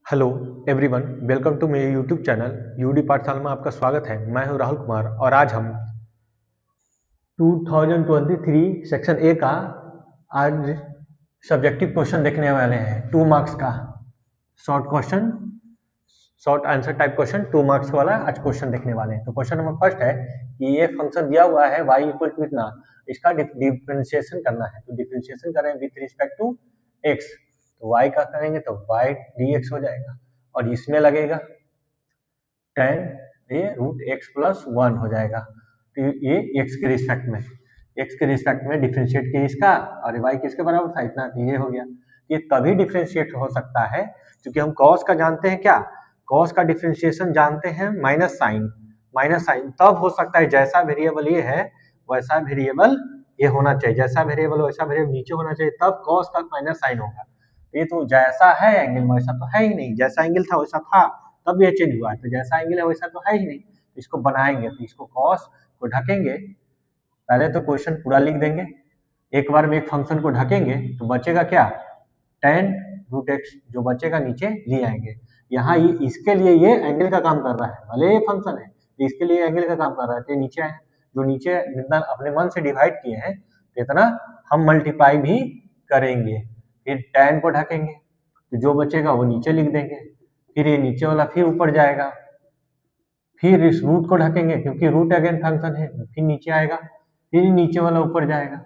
Hello everyone, welcome to मेरे YouTube channel UD पाठशाला में आपका स्वागत है। मैं हूं राहुल कुमार और आज हम 2023 सेक्शन ए का आज सब्जेक्टिव क्वेश्चन देखने वाले हैं। 2 मार्क्स का short question, short answer type question 2 marks वाला आज क्वेश्चन देखने वाले हैं। तो क्वेश्चन नंबर फर्स्ट है कि ये फंक्शन दिया हुआ है y इक्वल टू इतना, इसका डिफरेंशिएशन करना है। तो डिफरेंशिएशन करें विथ रिस्पेक्ट टू x, तो y का करेंगे तो y dx हो जाएगा और इसमें लगेगा tan ये रूट x प्लस 1 हो जाएगा। तो ये x के रिस्पेक्ट में डिफरेंशिएट किया इसका और y किसके बराबर था इतना, तो ये हो गया। ये तभी डिफरेंशिएट हो सकता है क्योंकि हम cos का जानते हैं, क्या cos का डिफरेंशिएशन जानते हैं माइनस साइन तब हो सकता है जैसा वेरिएबल ये है वैसा वेरिएबल ये होना चाहिए, जैसा वेरिएबल वैसा वेरिएबल नीचे होना चाहिए, तब cos का माइनस साइन होगा। ये तो जैसा है एंगल वैसा तो है ही नहीं, जैसा एंगल था वैसा था तब ये चेंज हुआ है, तो जैसा एंगल है वैसा तो है ही नहीं। तो इसको बनाएंगे, तो इसको cos को ढकेंगे, पहले तो क्वेश्चन पूरा लिख देंगे, एक बार में एक फंक्शन को ढकेंगे तो बचेगा क्या, tan रूट एक्स जो बचेगा नीचे ले आएंगे। यहाँ ये इसके लिए ये एंगल का काम कर रहा है, भले ये फंक्शन है इसके लिए एंगल का काम कर रहा है, तो नीचे आए जो नीचे जितना अपने मन से डिवाइड किए हैं तो इतना हम मल्टीप्लाई भी करेंगे, फिर tan को ढकेंगे तो जो बचेगा वो नीचे लिख देंगे, फिर ये नीचे वाला फिर ऊपर जाएगा, फिर इस रूट को ढकेंगे क्योंकि रूट अगेन फंक्शन है, फिर नीचे आएगा, फिर नीचे वाला ऊपर जाएगा,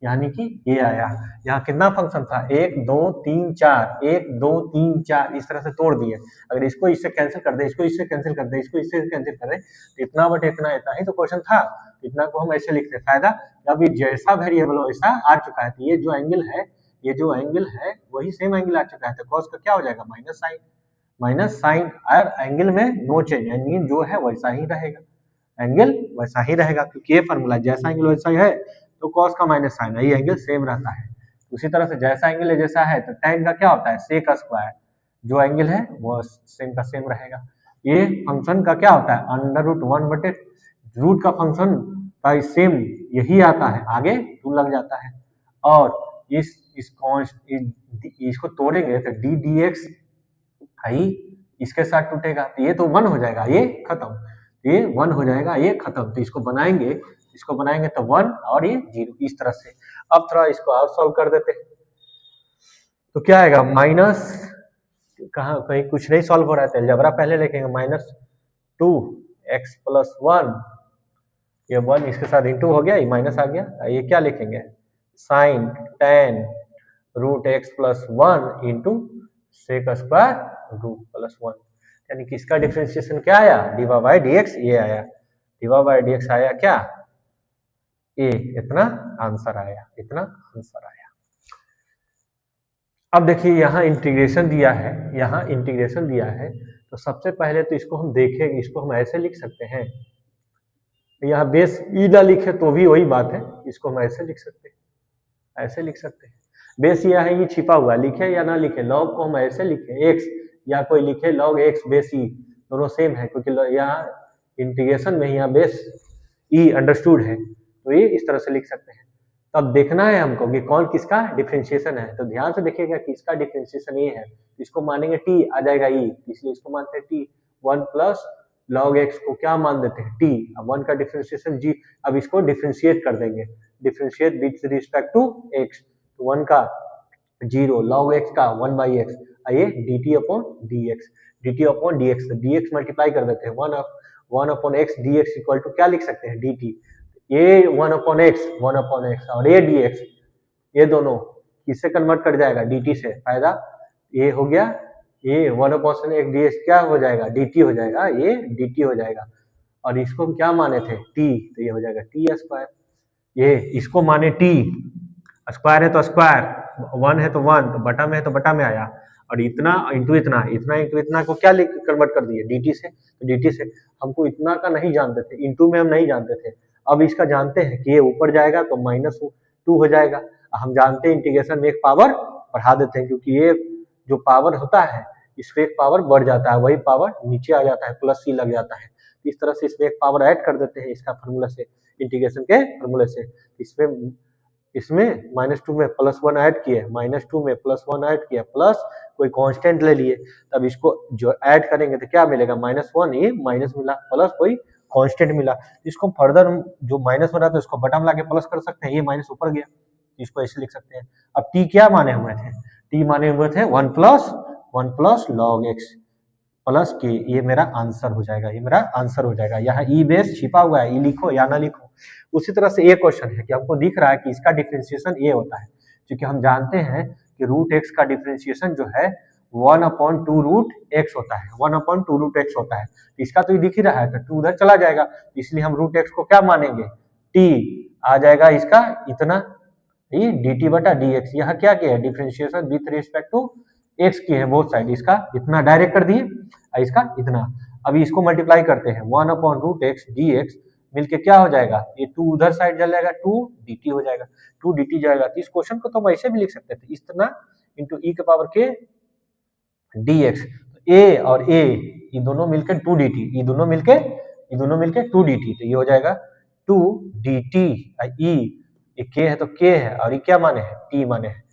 यानी कि ये आया। यहाँ कितना फंक्शन था, 1 2 3 4, 1 2 3 4 इस तरह से तोड़ दिए। अगर इसको इससे कैंसिल कर दे, इसको इससे कैंसिल कर दे, इसको इससे कैंसिल कर दे, तो इतना बटे इतना इतना ही तो क्वेश्चन था। इतना को हम ऐसे लिखते, फायदा जब ये जैसा वेरिएबल वैसा आ चुका है, तो ये जो एंगल है वही सेम एंगल आ चुका है, तो cos का क्या हो जाएगा माइनस साइन और एंगल में नो चेंज, एंगल जो है वैसा ही रहेगा, एंगल वैसा ही रहेगा क्योंकि ये फॉर्मूला जैसा एंगल वैसा ही है, तो cos का माइनस साइन है, ये एंगल सेम रहता है। उसी तरह से जैसा एंगल जैसा है तो tan का क्या होता है sec स्क्वायर, जो एंगल है वो सेम का सेम रहेगा। ये फंक्शन का क्या होता है अंडर रूट 1 बटे रूट का फंक्शन का सेम यही आता है, आगे 2 लग जाता है और इसको तोड़ेंगे तो d dx आई इसके साथ टूटेगा, तो ये तो 1 हो जाएगा, ये खत्म, ये 1 हो जाएगा, ये खत्म। तो इसको बनाएंगे तो 1 और ये 0 इस तरह से। अब थोड़ा इसको और सॉल्व कर देते हैं, तो क्या आएगा माइनस, कहाँ कहीं कुछ नहीं सॉल्व हो रहा है, अलजेब्रा पहले लिखेंगे, -2x प्लस 1, ये 1 इसके साथ इंटू हो गया, ये माइनस आ गया, ये क्या लिखेंगे sine tan root x plus 1 into sec square root plus 1, यानी कि इसका डिफरेंशिएशन क्या आया dy बाई dx, ये आया dy बाई dx आया क्या, ये इतना आंसर आया, अब देखिए यहाँ इंटीग्रेशन दिया है, तो सबसे पहले तो इसको हम देखेंगे, इसको हम ऐसे लिख सकते हैं, यहाँ बेस ई ना लिखे तो भी वही बात है, इसको हम ऐसे लिख सकते हैं, बेस यह है ये छिपा हुआ, लिखे या ना लिखे, लॉग को हम ऐसे लिखे x या कोई लिखे log x बेस ई, दोनों सेम है क्योंकि यहाँ इंटीग्रेशन में यहाँ बेस ई अंडरस्टूड है, तो ये इस तरह से लिख सकते हैं। तब देखना है हमको कि कौन किसका डिफरेंशिएशन है, तो ध्यान से देखिएगा कि इसका डिफरेंशिएशन ये है, इसको मानेंगे t आ जाएगा e, इसलिए इसको मानते हैं t, 1 प्लस log x को क्या मान देते हैं t, अब 1 का डिफरेंशिएशन g, अब इसको डिफरेंशिएट कर देंगे, differentiate with respect to x, तो 1 का 0 log x का 1 बाई एक्स, आइए dt अपॉन dx, तो dx मल्टीप्लाई कर देते हैं, 1 upon x dx equal to क्या लिख सकते हैं dt, ये 1 अपॉन x और ये dx, ये दोनों किससे कन्वर्ट कर जाएगा dt से, फायदा ये हो गया, ये 1 अपॉन x dx क्या हो जाएगा dt हो जाएगा, ये dt हो जाएगा, और इसको हम क्या माने थे t, तो ये हो जाएगा t स्क्वायर, ये इसको माने t स्क्वायर है तो स्क्वायर, 1 है तो 1, तो बटा में है तो बटा में आया, और इतना इंटू इतना को क्या कन्वर्ट कर दिए dt से, तो dt से हमको इतना का नहीं जानते थे, इंटू में हम नहीं जानते थे, अब इसका जानते हैं कि ये ऊपर जाएगा तो -2 हो जाएगा, हम जानते हैं इंटीग्रेशन में एक पावर बढ़ा देते हैं क्योंकि ये जो पावर होता है इसमें एक पावर बढ़ जाता है, वही पावर नीचे आ जाता है, प्लस c लग जाता है, इस तरह से इसमें एक पावर ऐड कर देते हैं इसका फार्मूला से, इंटीग्रेशन के फार्मूले से, इसमें इसमें -2 में +1 ऐड किए, -2 में +1 ऐड किया, प्लस कोई कांस्टेंट ले लिए, तब इसको जो ऐड करेंगे तो क्या मिलेगा, -1, ये माइनस मिला, प्लस कोई कांस्टेंट मिला। इसको फर्दर जो माइनस बना तो इसको बटम ला के प्लस कर सकते हैं, ये माइनस ऊपर गया, इसको ऐसे लिख सकते हैं। अब टी क्या माने हुए थे, टी माने हुए थे 1 प्लस log x प्लस के, ये मेरा आंसर हो जाएगा, ये मेरा आंसर हो जाएगा। यहाँ ई बेस छिपा हुआ है, ई लिखो या ना लिखो। उसी तरह से ये क्वेश्चन है कि हमको दिख रहा है कि इसका डिफरेंशिएशन ये होता है, क्योंकि हम जानते हैं कि रूट एक्स का डिफरेंशिएशन जो है 1/2 रूट एक्स होता है, 1/2 रूट एक्स होता है। इसका तो ये दिख ही रहा है, तो 2 उधर चला जाएगा, इसलिए हम रूट एक्स को क्या मानेंगे, टी आ जाएगा इसका इतना, ये dt बटा dx। यहाँ क्या किया है, differentiation with respect to x की है बोथ साइड, इसका इतना डायरेक्ट कर दिए और इसका इतना। अभी इसको मल्टीप्लाई करते हैं, 1/√x dx मिलके क्या हो जाएगा, ये 2 उधर साइड चल जाएगा, 2 dt हो जाएगा, 2 dt जाएगा। तो इस क्वेश्चन को तो हम ऐसे भी लिख सकते थे, इतना इंटू e के पावर k dx। a और a ये दोनों मिलकर 2 dt, ये दोनों मिलके 2 dt, तो ये हो जाएगा 2 dt। e ये k है तो k है, और ये क्या माने है, t माने है।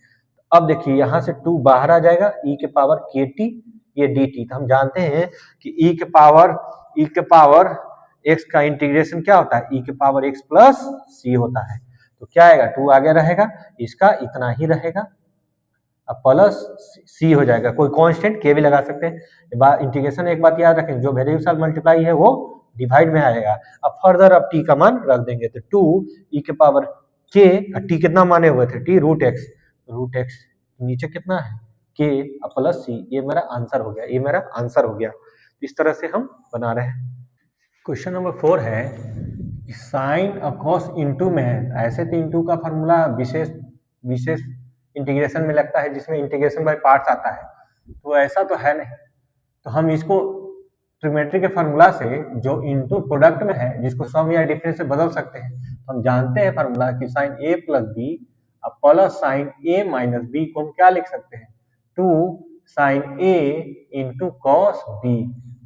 अब देखिए यहाँ से 2 बाहर आ जाएगा, e के पावर kt, ये dt। तो हम जानते हैं कि e के पावर x का इंटीग्रेशन क्या होता है, e के पावर x प्लस c होता है। तो क्या आएगा, 2 आगे रहेगा, इसका इतना ही रहेगा, अब प्लस c हो जाएगा, कोई कांस्टेंट k भी लगा सकते हैं। इंटीग्रेशन एक बात याद रखें, जो वेरिएबल साथ मल्टीप्लाई है वो डिवाइड में आएगा। अब फर्दर अब t का मान रख देंगे, तो 2 e के पावर k, t कितना माने हुए थे, t रूट एक्स नीचे कितना है k प्लस c, ये मेरा आंसर हो गया, ये मेरा आंसर हो गया। इस तरह से हम बना रहे हैं। क्वेश्चन नंबर 4 है, साइन और कॉस इनटू में है। ऐसे तो इनटू का फॉर्मूला विशेष इंटीग्रेशन में लगता है, जिसमें इंटीग्रेशन बाय पार्ट्स आता है, तो ऐसा तो है नहीं। तो हम इसको ट्रिग्नोमेट्री के फार्मूला से जो इनटू प्रोडक्ट में है, जिसको सम या डिफरेंस से बदल सकते हैं, तो हम जानते हैं फार्मूला कि sine a plus b plus sine a minus b को हम क्या लिख सकते हैं, 2 sine a into cos b.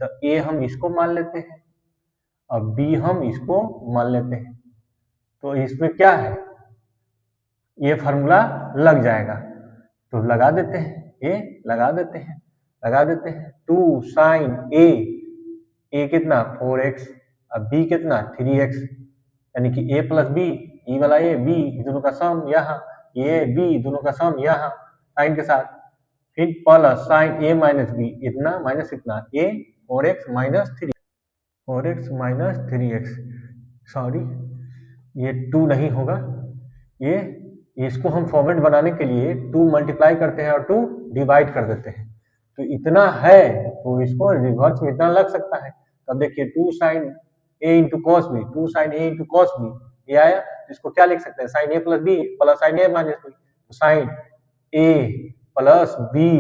तो a हम इसको मान लेते हैं और b हम इसको मान लेते हैं, तो इसमें क्या है, ये फार्मूला लग जाएगा, तो लगा देते हैं, ये लगा देते हैं 2 साइन a कितना 4x और b कितना 3x, यानी कि a प्लस बी, ई वाला a b दोनों का सम यहाँ, ये b दोनों का सम यहाँ साइन के साथ, फिर plus sine a minus b, इतना माइनस इतना, a 4x minus 3x, sorry ये 2 नहीं होगा, ये इसको हम फॉर्मेट बनाने के लिए 2 मल्टीप्लाई करते हैं और 2 डिवाइड कर देते हैं, तो इतना है, तो इसको रिवर्स में इतना लग सकता है। तब देखिए 2 sine a into cos b, 2 sine a into cos b, ये आया, तो इसको क्या लिख सकते हैं, sine a plus b plus sine a minus b, तो sine a plus b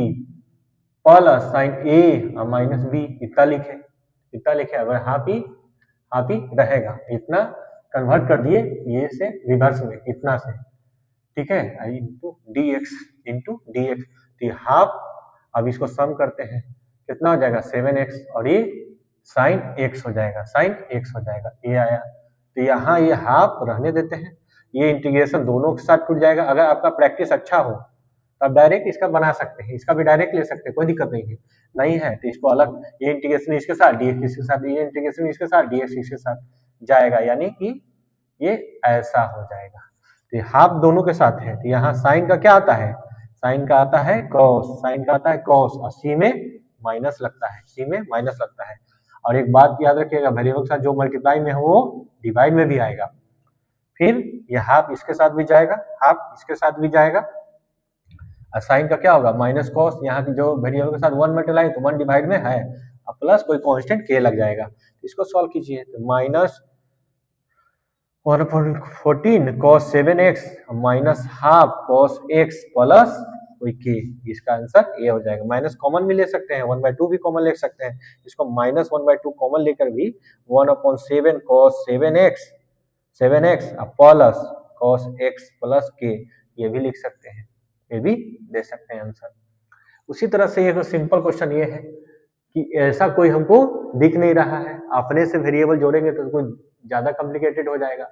plus sine a minus b, इतना लिखे। अगर हाफ ही रहेगा, इतना कन्वर्ट कर दिए ये से रिवर्स में, इतना से, ठीक है, इंटू dx, तो हाफ। अब इसको सम करते हैं, कितना हो जाएगा 7x, और ये साइन x हो जाएगा, ये आया। तो यहाँ ये हाफ रहने देते हैं, ये इंटीग्रेशन दोनों के साथ टूट जाएगा। अगर आपका प्रैक्टिस अच्छा हो तो आप डायरेक्ट इसका बना सकते हैं, इसका भी डायरेक्ट ले सकते हैं, कोई दिक्कत नहीं है, तो इसको अलग, ये इंटीग्रेशन इसके साथ dx इसके साथ, ये इंटीग्रेशन इसके साथ dx इसके साथ जाएगा, यानी कि ये ऐसा हो जाएगा। तो हाफ दोनों के साथ है, तो यहाँ साइन का क्या आता है, साइन का आता है कॉस, और सी में माइनस लगता है। और एक बात याद रखिएगा, वेरिएबल के साथ जो मल्टीप्लाई में है वो डिवाइड में भी आएगा, फिर ये हाफ इसके साथ भी जाएगा, और साइन का क्या होगा माइनस कॉस, यहाँ की जो वेरिएबल के साथ 1 मल्टीप्लाई तो 1 डिवाइड में है, और प्लस कोई कांस्टेंट k लग जाएगा। इसको सॉल्व कीजिए, तो minus 1/14 cos 7x minus half cos x plus कोई k, इसका आंसर ये हो जाएगा। माइनस कॉमन भी ले सकते हैं, 1/2 भी कॉमन ले सकते हैं, इसको माइनस 1/2 कॉमन लेकर भी 1/7 cos 7x plus cos x plus k, ये भी लिख सकते हैं, ये भी दे सकते हैं आंसर। उसी तरह से एक सिंपल क्वेश्चन ये है कि ऐसा कोई हमको दिख नहीं रहा है, अपने से वेरिएबल जोड़ेंगे तो कोई ज्यादा कॉम्प्लिकेटेड हो जाएगा,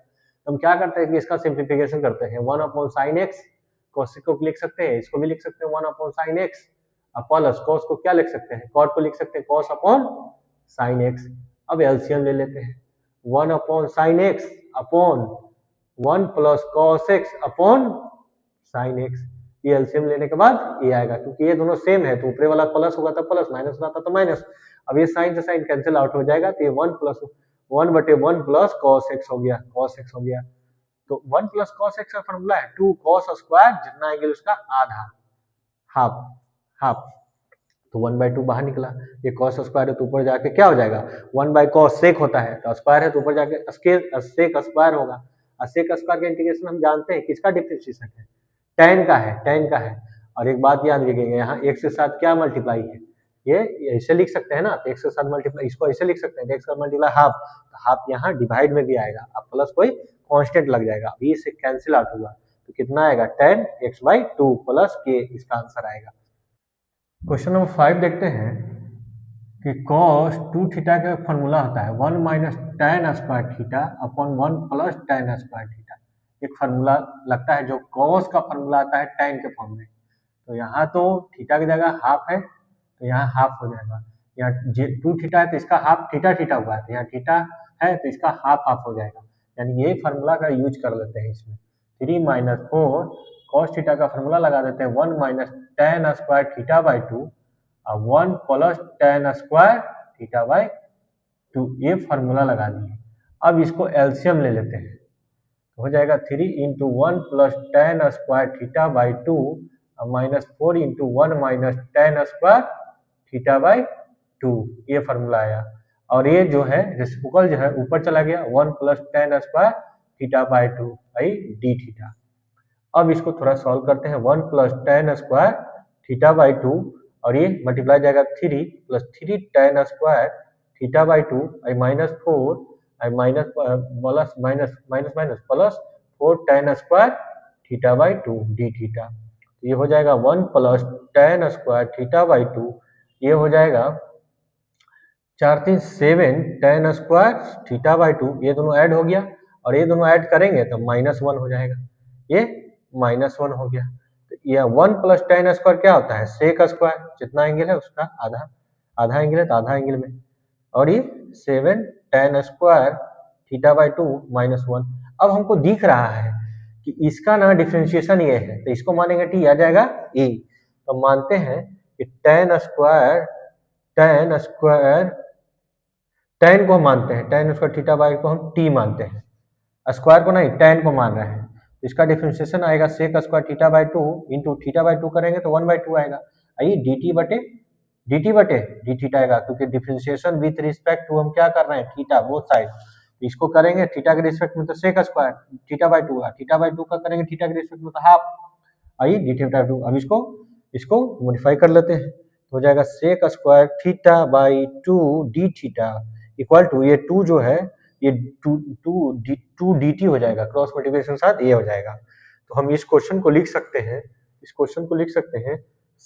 तो हम क्या करते हैं कि इसका सिंप्लीफिकेशन करते हैं, 1/sin x, cos को लिख सकते हैं, इसको भी लिख सकते हैं 1/sin x, प्लस cos को क्या लिख सकते हैं, cot को लिख सकते हैं cos/sin x। अब एलसीएम ले लेते हैं, 1/sin x upon 1 + cos x upon sin x। ये एलसीएम लेने के बाद ये आएगा, क्योंकि ये दोनों सेम है तो ऊपरे वाला प्लस होगा तो प्लस, माइनस होगा तो माइनस। अब ये साइन से साइन कैंसिल आउट हो जाएगा, तो ये 1/1 + cos x हो गया, cos x हो गया। तो 1 + cos x का फॉर्मूला है 2 cos स्क्वायर, जितना एंगल उसका आधा, हाफ। तो 1/2 बाहर निकला, ये cos स्क्वायर है तो ऊपर जाके क्या हो जाएगा, 1/cos sec होता है, तो स्क्वायर है तो ऊपर जाके sec स्क्वायर होगा। sec स्क्वायर का इंटीग्रेशन हम जानते हैं किसका डिफरेंशिएशन है, tan का है। और एक बात याद रखिएगा, यहाँ x के साथ क्या मल्टीप्लाई है, ये ऐसे लिख सकते हैं ना, तो x के साथ मल्टीप्लाई, इसको ऐसे लिख सकते हैं, x का मल्टीप्लाई हाफ, तो हाफ यहाँ डिवाइड में भी आएगा, अब प्लस कोई कांस्टेंट लग जाएगा, अभी इससे कैंसिल आउट होगा, तो कितना आएगा, tan x/2 + k, इसका आंसर आएगा। क्वेश्चन नंबर 5 देखते हैं कि cos 2θ का फॉर्मूला होता है 1 - tan square theta upon 1 + tan square theta. एक फार्मूला लगता है जो cos का फार्मूला आता है tan के फॉर्म में, तो यहाँ तो थीटा की जगह हाफ है तो यहाँ हाफ हो जाएगा, यहाँ 2θ है तो इसका हाफ थीटा हुआ है, तो यहाँ थीटा है तो इसका हाफ हो जाएगा, यानी ये फार्मूला का यूज कर लेते हैं इसमें। 3 - 4 cos थीटा का फार्मूला लगा देते हैं 1 - tan स्क्वायर थीटा/2 और 1 + tan स्क्वायर थीटा/2, ये फार्मूला लगा दिए। अब इसको एलसीएम ले लेते हैं, हो जाएगा 3 × 1 + tan स्क्वायर थीटा/2 और -4 × 1 - tan स्क्वायर थीटा/2, ये फार्मूला आया। और ये जो है रेसिप्रोकल जो है ऊपर चला गया, 1 + tan स्क्वायर थीटा/2 डी थीटा। अब इसको थोड़ा सॉल्व करते हैं, 1 + tan स्क्वायर थीटा/2 और ये मल्टीप्लाई जाएगा 3 + 3 tan square थीटा/2 -4 plus 4 tan square थीटा/2 डी थीटा। ये हो जाएगा 1 + tan स्क्वायर थीटा/2, ये हो जाएगा 4 3 7 tan स्क्वायर थीटा/2, ये दोनों ऐड हो गया और ये दोनों ऐड करेंगे तो -1 हो जाएगा, ये -1 हो गया। तो ये 1 + tan स्क्वायर क्या होता है, sec स्क्वायर, जितना एंगल है उसका आधा एंगल है तो आधा एंगल में, और ये 7 tan स्क्वायर थीटा/2 -1। अब हमको दिख रहा है कि इसका ना डिफरेंशिएशन ये है, तो इसको मानेंगे t, आ जाएगा e, तो मानते हैं कि tan को हम मानते हैं, tan स्क्वायर थीटा/2 को हम t मानते हैं, स्क्वायर को नहीं tan को मान रहे हैं, तो इसका डिफरेंशिएशन आएगा sec स्क्वायर थीटा/2 इंटू थीटा/2 करेंगे तो 1/2 आएगा, डी थीटा आएगा, क्योंकि डिफरेंशिएशन विथ रिस्पेक्ट टू हम क्या कर रहे हैं, थीटा, बोथ साइड, इसको करेंगे थीटा के रिस्पेक्ट में तो sec स्क्वायर थीटा/2, थीटा/2 का करेंगे थीटा के रिस्पेक्ट में तो हाफ, डी थीटा/2। अब इसको मॉडिफाई कर लेते हैं, तो हो जाएगा sec स्क्वायर थीटा/2 डी थीटा इक्वल टू, ये 2 जो है ये 2 dt हो जाएगा, क्रॉस मल्टीप्लिकेशन के साथ ये हो जाएगा। तो हम इस क्वेश्चन को लिख सकते हैं,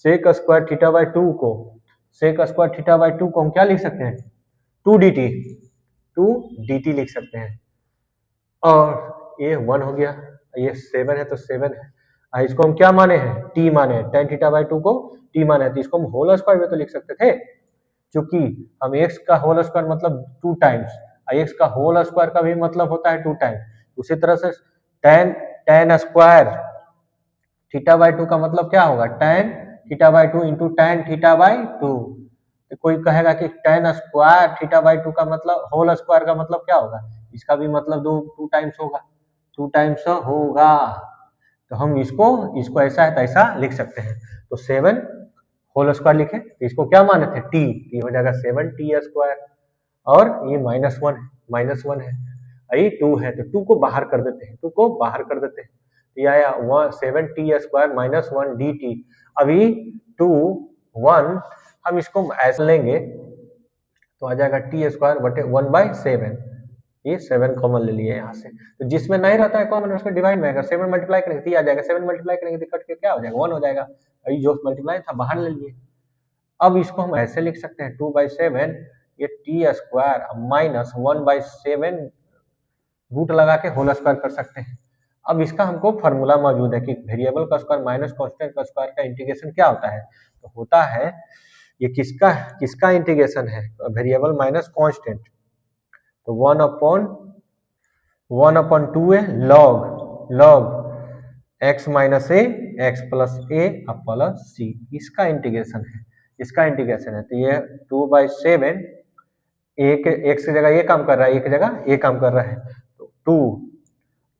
sec स्क्वायर थीटा/2 को हम क्या लिख सकते हैं, 2 dt लिख सकते हैं, और ये 1 हो गया, ये 7 है तो 7 है, इसको हम क्या माने हैं, t माने हैं, tan थीटा/2 को t माने हैं, तो इसको हम होल स्क्वायर में तो लिख सकते थे, क्योंकि हम x का होल स्क्वायर मतलब 2 टाइम्स, x का होल स्क्वायर का भी मतलब होता है 2 टाइम्स, उसी तरह से tan स्क्वायर थीटा/2 का मतलब क्या होगा, tan थीटा/2 इंटू tan थीटा/2। तो कोई कहेगा कि tan स्क्वायर थीटा/2 का मतलब, होल स्क्वायर का मतलब क्या होगा, इसका भी मतलब 2 टाइम्स होगा, तो हम इसको ऐसा है तो ऐसा लिख सकते हैं। तो 7 होल स्क्वायर लिखे तो इसको क्या माने थे, t, हो जाएगा 7t स्क्वायर, और ये -1 है, ये 2 है तो 2 को बाहर कर देते हैं, तो ये आया 7t स्क्वायर -1 dt। अभी 2 1 हम इसको ऐसे लेंगे तो आ जाएगा t स्क्वायर बटे 1/7, ये 7 कॉमन ले लिए यहाँ से, तो जिसमें नहीं रहता है कॉमन उसको डिवाइड में, अगर 7 मल्टीप्लाई करेंगे तो आ जाएगा, 7 मल्टीप्लाई करेंगे तो कट के क्या हो जाएगा, 1 हो जाएगा, अभी जो मल्टीप्लाई था बाहर ले लिए। अब इसको हम ऐसे लिख सकते हैं 2/7 ये t स्क्वायर -1/7 रूट लगा के होल स्क्वायर कर सकते हैं। अब इसका हमको फार्मूला मौजूद है कि वेरिएबल का स्क्वायर माइनस कांस्टेंट का स्क्वायर का इंटीग्रेशन क्या होता है, तो होता है ये किसका किसका इंटीग्रेशन है, वेरिएबल माइनस कांस्टेंट, तो 1/2 है log x माइनस ए एक्स प्लस ए प्लस सी, इसका इंटीग्रेशन है। तो ये 2/7 एक एक्स की जगह ये काम कर रहा है, एक जगह ये काम कर रहा है, तो 2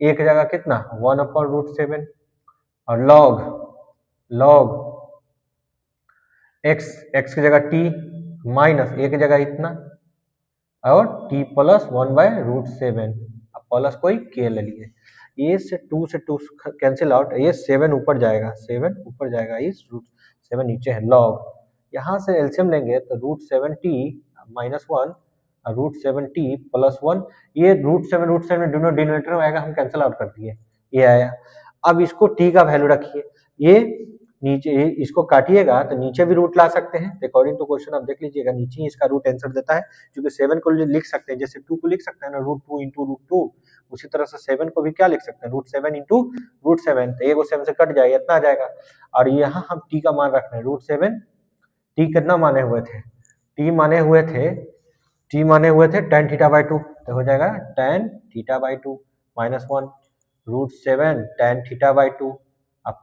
एक जगह कितना 1/√7 और log x की जगह t माइनस एक जगह इतना और t प्लस 1/√7 प्लस कोई k ले लिए, ये से 2 कैंसिल आउट, ये 7 ऊपर जाएगा, 7 ऊपर जाएगा, इस √7 नीचे है, log यहाँ से एलसीएम लेंगे तो √7t माइनस 1 और √7t प्लस 1, ये √7 दोनों डिनोमिनेटर में आएगा, हम कैंसिल आउट कर दिए, ये आया। अब इसको t का वैल्यू रखिए, ये नीचे इसको काटिएगा तो नीचे भी रूट ला सकते हैं, अकॉर्डिंग टू क्वेश्चन आप देख लीजिएगा नीचे ही इसका रूट आंसर देता है, क्योंकि 7 को लिख सकते हैं जैसे 2 को लिख सकते हैं ना √2 इंटू √2, उसी तरह से 7 को भी क्या लिख सकते हैं √7 इंटू √7, तो एक 7 से कट जाएगा इतना आ जाएगा, और यहाँ हम t का मान रख रहे हैं √7, t कितना माने हुए थे, t माने हुए थे tan θ/2, तो हो जाएगा tan θ/2 minus 1 √7 tan θ/2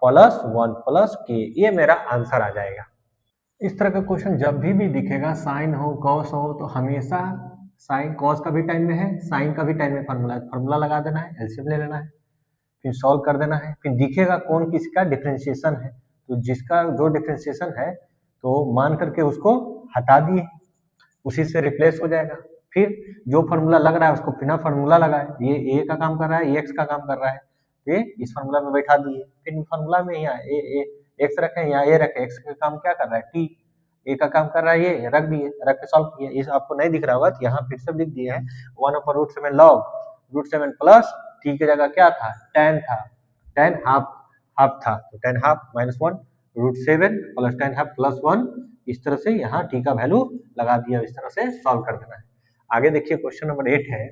plus 1 plus k, ये मेरा आंसर आ जाएगा। इस तरह का क्वेश्चन जब भी दिखेगा, साइन हो कॉस हो, तो हमेशा साइन कॉस का भी टाइम में है, साइन का भी टाइम में फार्मूला लगा देना है, एलसीएम ले लेना है, फिर सॉल्व कर देना है, फिर दिखेगा कौन किसका डिफरेंशिएशन है, तो जिसका जो डिफरेंशिएशन है तो मान करके उसको हटा दिए, उसी से रिप्लेस हो जाएगा, फिर जो फार्मूला लग रहा है उसको बिना फार्मूला लगाए, ये ए का काम कर रहा है, ये एक्स का काम कर रहा है, ये इस फार्मूला में बैठा दिए, फिर फार्मूला में यहाँ ए एक्स रखे, यहाँ ए रखे, एक्स का काम क्या कर रहा है टी, ए का काम कर रहा है ये रख दिए, रख के सॉल्व किया, इस आपको नहीं दिख रहा होगा तो यहाँ फिर से लिख दिए हैं 1/√7 log √7 प्लस टी की जगह क्या था tan हाफ था, तो tan half minus 1 √7 plus tan half plus 1, इस तरह से यहाँ टी का वैल्यू लगा दिया, इस तरह से सॉल्व कर देना है। आगे देखिए क्वेश्चन नंबर 8 है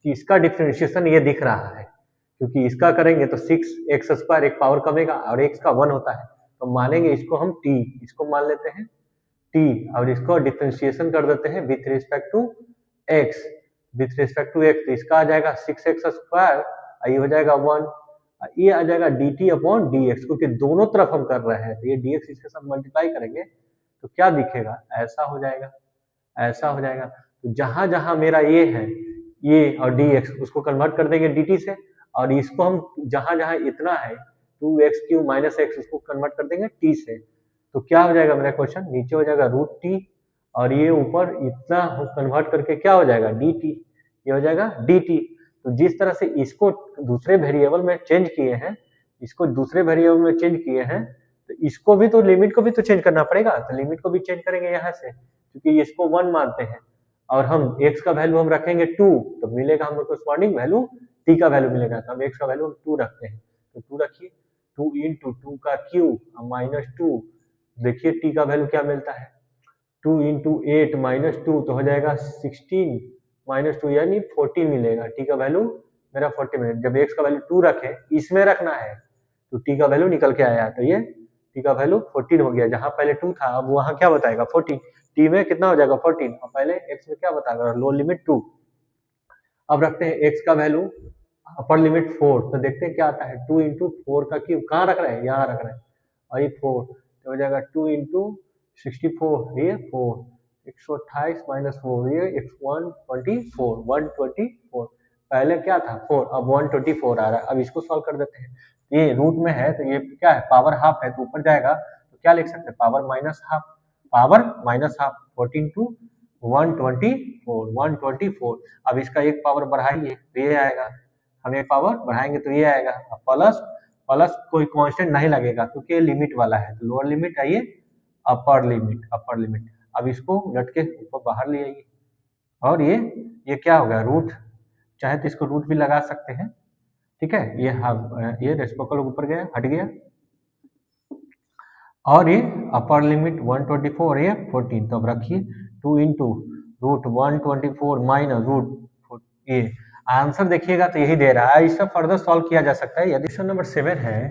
कि इसका डिफरेंशिएशन ये दिख रहा है, क्योंकि इसका करेंगे तो 6x² एक पावर कमेगा और x का 1 होता है, तो मानेंगे इसको हम t, इसको मान लेते हैं t और इसको डिफरेंशिएशन कर देते हैं विथ रिस्पेक्ट टू x, तो इसका आ जाएगा 6x², ये हो जाएगा 1, ये आ जाएगा dt/dx, क्योंकि दोनों तरफ हम कर रहे हैं तो ये dx इसके साथ मल्टीप्लाई करेंगे तो क्या दिखेगा, ऐसा हो जाएगा। तो जहां जहां मेरा ये है ये और dx, उसको कन्वर्ट कर देंगे dt से, और इसको हम जहां जहां इतना है 2x³ माइनस x, उसको कन्वर्ट कर देंगे t से, तो क्या हो जाएगा मेरा क्वेश्चन, नीचे हो जाएगा √t और ये ऊपर इतना कन्वर्ट करके क्या हो जाएगा dt, ये हो जाएगा dt। तो जिस तरह से इसको दूसरे वेरिएबल में चेंज किए हैं, तो इसको भी तो लिमिट को भी तो चेंज करना पड़ेगा, तो लिमिट को भी चेंज करेंगे यहाँ से, क्योंकि इसको 1 मानते हैं और हम x का वैल्यू हम रखेंगे 2, तो मिलेगा हमको कॉरस्पॉन्डिंग वैल्यू t का वैल्यू मिलेगा, तो हम x का वैल्यू हम 2 रखते हैं, तो 2 रखिए, 2 इंटू 2 का क्यूब माइनस 2, देखिए t का वैल्यू क्या मिलता है 2 इंटू 8 माइनस 2, तो हो जाएगा 16 माइनस 2 यानी 40 मिलेगा, t का वैल्यू मेरा 40 मिलेगा। जब x का वैल्यू 2 रखे, इसमें रखना है तो t का वैल्यू निकल के आया, तो ये t का वैल्यू 14 हो गया, जहां पहले 2 था अब वहां क्या बताएगा 14, t में कितना हो जाएगा 14 और पहले x में क्या बताएगा लोअर लिमिट 2। अब रखते हैं x का वैल्यू अपर लिमिट 4, तो देखते हैं क्या आता है 2 इंटू 4 का क्यूब, कहाँ रख रहे हैं यहाँ रख रहे हैं, और ये 4 तो हो जाएगा 2 इंटू 64, ये 4 128 माइनस 4, ये 124, पहले क्या था 4, अब 124 आ रहा है। अब इसको सॉल्व कर देते हैं, ये रूट में है तो ये क्या है पावर हाफ है, तो ऊपर जाएगा तो क्या लिख सकते हैं पावर माइनस हाफ 14 टू 124। अब इसका एक पावर बढ़ाइए तो ये आएगा, हम एक पावर बढ़ाएंगे तो ये आएगा, प्लस कोई कांस्टेंट नहीं लगेगा क्योंकि ये लिमिट वाला है, तो लोअर लिमिट आइए अपर लिमिट। अब इसको उलट के ऊपर बाहर ले आइए और ये क्या होगा रूट, चाहे तो इसको रूट भी लगा सकते हैं, ठीक है, ये रेसिप्रोकल ऊपर गया हट गया, और ये अपर लिमिट 124 ये 14, तो अब रखिए 2 इंटू √124 माइनस रूट ये, आंसर देखिएगा तो यही दे रहा है। इससे फर्दर सॉल्व किया जा सकता है। यदि क्वेश्चन नंबर 7 है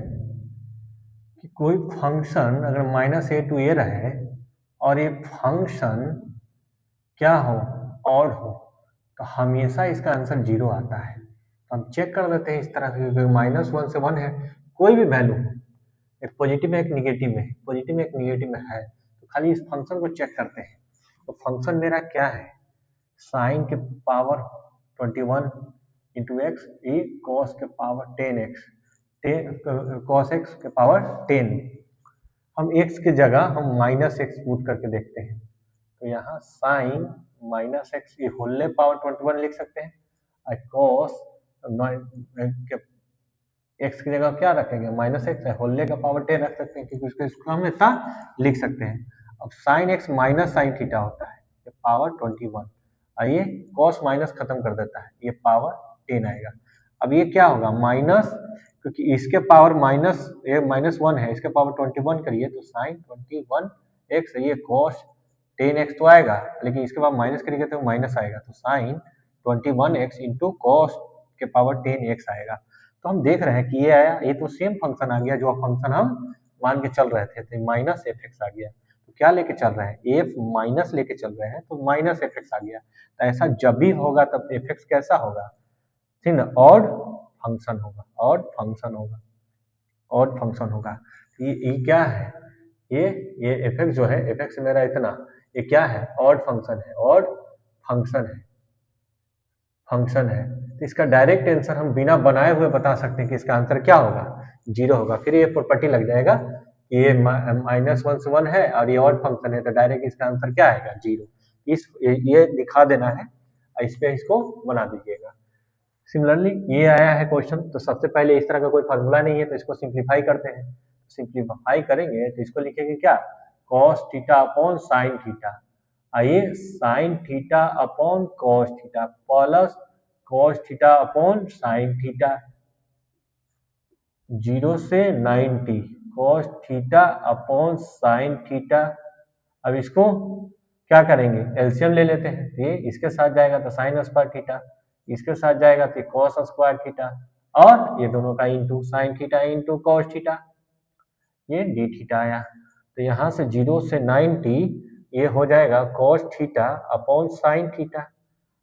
कि कोई फंक्शन अगर -a to a रहे और ये फंक्शन क्या हो, ऑड हो, तो हमेशा इसका आंसर 0 आता है। तो हम चेक कर लेते हैं इस तरह से, -1 से 1 है, कोई भी वैल्यू हो, एक पॉजिटिव में एक निगेटिव में, पॉजिटिव में एक निगेटिव में है, तो खाली इस फंक्शन को चेक करते हैं। तो फंक्शन मेरा क्या है, साइन के power 21 into x E cos के पावर 10x, कॉस एक्स के पावर 10। हम x की जगह हम -x पुट करके देखते हैं। तो यहाँ साइन -x ये होल पावर 21 लिख सकते हैं, और कॉस एक्स की जगह क्या रखेंगे, -x है, होल का पावर 10 रख सकते हैं, क्योंकि इसको हम इतना लिख सकते हैं। अब sine x minus sine theta होता है, ये पावर 21, और ये कॉस माइनस खत्म कर देता है, ये पावर 10 आएगा। अब ये क्या होगा, माइनस, क्योंकि इसके पावर ये -1 है, इसके पावर 21 करिए तो साइन 21x, ये कॉस 10x तो आएगा, लेकिन इसके बाद माइनस करेंगे तो माइनस आएगा, तो साइन 21x इंटू कॉस के पावर 10x आएगा। तो हम देख रहे हैं कि ये आया, ये तो सेम फंक्शन आ गया जो फंक्शन हम मान के चल रहे थे, तो -fx आ गया। तो क्या लेके चल रहे हैं, f माइनस लेके चल रहे हैं, तो -fx आ गया। तो ऐसा जब भी होगा तब fx कैसा होगा, ठीक ना, ऑड फंक्शन होगा, ऑड फंक्शन होगा, ऑड फंक्शन होगा। ये क्या है, ये fx जो है, fx मेरा इतना, ये क्या है, ऑड फंक्शन है, ऑड फंक्शन है, फंक्शन है। तो इसका डायरेक्ट आंसर हम बिना बनाए हुए बता सकते हैं कि इसका आंसर क्या होगा, 0 होगा। फिर ये प्रॉपर्टी लग जाएगा, ये -1 से 1 है और ये ऑड फंक्शन है, तो डायरेक्ट इसका आंसर क्या आएगा, 0। ये दिखा देना है, इस पे इसको बना दीजिएगा। सिमिलरली ये आया है क्वेश्चन, तो सबसे पहले इस तरह का कोई फार्मूला नहीं है, तो इसको सिंप्लीफाई करते हैं। सिंप्लीफाई करेंगे तो इसको लिखेंगे क्या, cos theta upon sine theta, आइए sine theta upon cos theta plus cos theta upon sine theta, 0 से 90 cos theta upon sine theta. अब इसको क्या करेंगे, एलसीएम ले लेते हैं, ये इसके साथ जाएगा तो साइन स्क्वायर थीटा, इसके साथ जाएगा तो कॉस स्क्वायर थीटा, और ये दोनों का into sine theta into cos theta, ये डी थीटा आया। तो यहाँ से 0 से 90 ये हो जाएगा cos theta upon sine theta,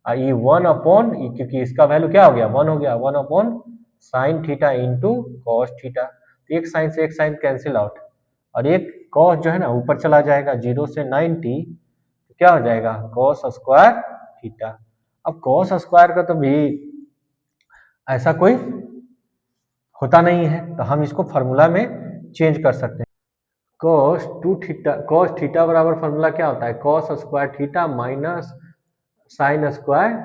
ये 1 अपॉन, क्योंकि इसका वैल्यू क्या हो गया, 1 हो गया, 1 upon sine theta into cos theta. एक साइन से एक साइन कैंसिल आउट, और एक कॉस जो है ना ऊपर चला जाएगा, 0 से 90 तो क्या हो जाएगा, कॉस स्क्वायर थीटा। अब कॉस स्क्वायर का तो भी ऐसा कोई होता नहीं है, तो हम इसको फार्मूला में चेंज कर सकते हैं। कॉस थीटा बराबर फार्मूला क्या होता है, cos square theta minus sine square